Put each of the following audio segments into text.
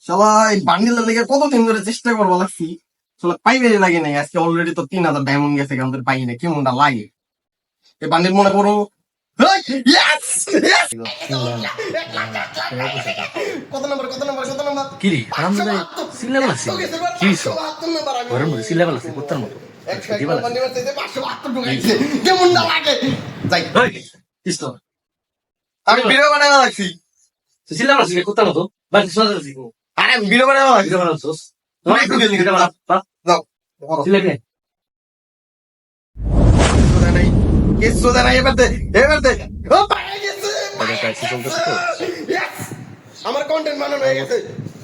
সবাই বান্ডিলের লেগে কতদিন ধরে চেষ্টা করবো লাগছি, পাইবে লাগে নাই। আজকে অলরেডি তো 3,000 ডায়মন্ড গেছে, আমাদের পাই না, কেমনটা লাগে এই বান্ডিল মনে করো। কত নম্বর কত নম্বর কত নম্বর কিরি আরাম দাদা সিলেবল আছে কি সব ঘরের মধ্যে সিলেবল আছে কুত্তার মতো কেমনটা লাগে যাই কিস্তো আমি ভিডিও বানানো লাগছি। সিলেবল আছে কুত্তার মতো বাড়ি শোনা যাচ্ছে আরে আমি ভিডিও বানানো লাগছি। ভিডিও বানাচ্ছস যাও সিলেটে কিছু দেয় নাই, এবার দে এবার দে। ও পায়ে গেছে, Yes! আমার কন্টেন্ট বানানো হয়ে গেছে।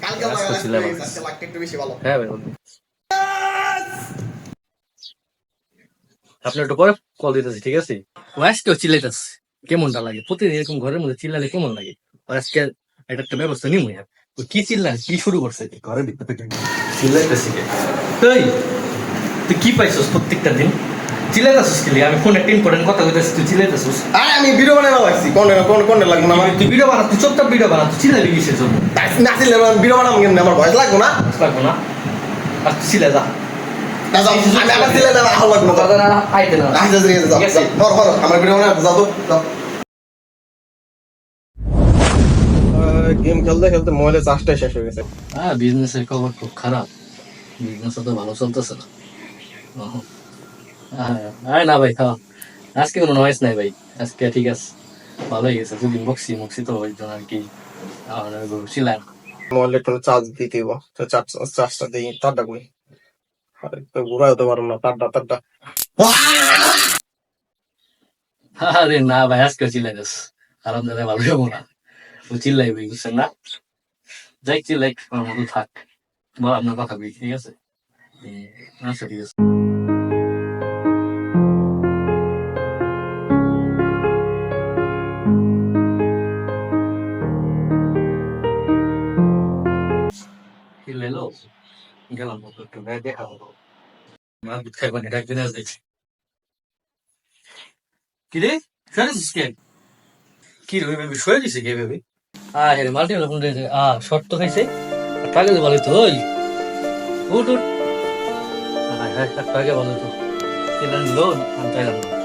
কালকে লাগতে একটু বেশি ভালো। হ্যাঁ ভাই আপনার একটু পরে কল দিতেছি, ঠিক আছে? ও আজকেও চিল্লাইতেছে, কেমনটা লাগে প্রতিদিন এরকম ঘরের মধ্যে চিল্লালে কেমন লাগে? আর আজকে একটা ব্যবস্থা নিব। ও কি চিল্লা কি শুরু করছে ঘরের ভিতরে চিল্লাইতেছি তুই তুই কি পাইছস প্রত্যেকটা দিন চিল্লাইতেছিস কি আমি ফোনে একটা ইম্পর্টেন্ট কথা কইতেছি তুই চিল্লাইতেছিস? আরে আমি ভিডিও বানানো লাগছি, কন্টেন্ট লাগবে না আমার। তুই ভিডিও বানা, তুই চুপচাপ ভিডিও বানা, তুই চিল্লাবি কিসের জন্য? না ছিল ভিডিও বানাবো কেমনে, আমার ভয়েস লাগবে না। লাগবো না আর তুই চিল্লা যা না যাও, আমি আবার দিলে না ভালো লাগবে না। আইতে না আচ্ছা ঠিক আছে, যাও যাও হর আমার ভিডিও বানাবো, যাও তো যাও। গেম খেলতে খেলতে মোবাইলের চার্জটাই শেষ হয়ে গেছে। হ্যাঁ বিজনেসের খবর খুব খারাপ, বিজনেস তো ভালো চলতেছে না। হ্যাঁ না ভাই খাওয়া আজকে কোনো নয়েস নাই ভাই, আজকে ঠিক আছে ভালো হয়ে গেছে। দুদিন বকছি তো ওই জন্য আর কি ছিলাম। মোবাইলে একটু চার্জ দিতে হইব, তো চার্জটা দিই, তারটা কই আরে তো ঘুরা হতে পারবো না, তারটা আরে না ভাই আজকে চিল্লাই যাস, আরাম দাদা ভালো যাবো না, ও চিল্লাই ভাই বুঝছেন না, যাই চিল্লাই আমার মতো থাক, বল আপনার কথা বলি, ঠিক আছে? আচ্ছা ঠিক আছে। লেলো গেলাম একটু দেখা হলো, মা দুধ খাইবা না ডাকবে না দেখছি। কি রে শুয়েছিস কে? কি রে ভেবে শুয়ে দিছে কে ভেবে? হ্যাঁ মাল্টি ফোন দিয়েছে, শর্ট তো খাইছে টাকা দিয়ে ভালো তো ওই উঠ উঠ, হ্যাঁ টাকা ভালো তো লোন আমি চাইলাম না।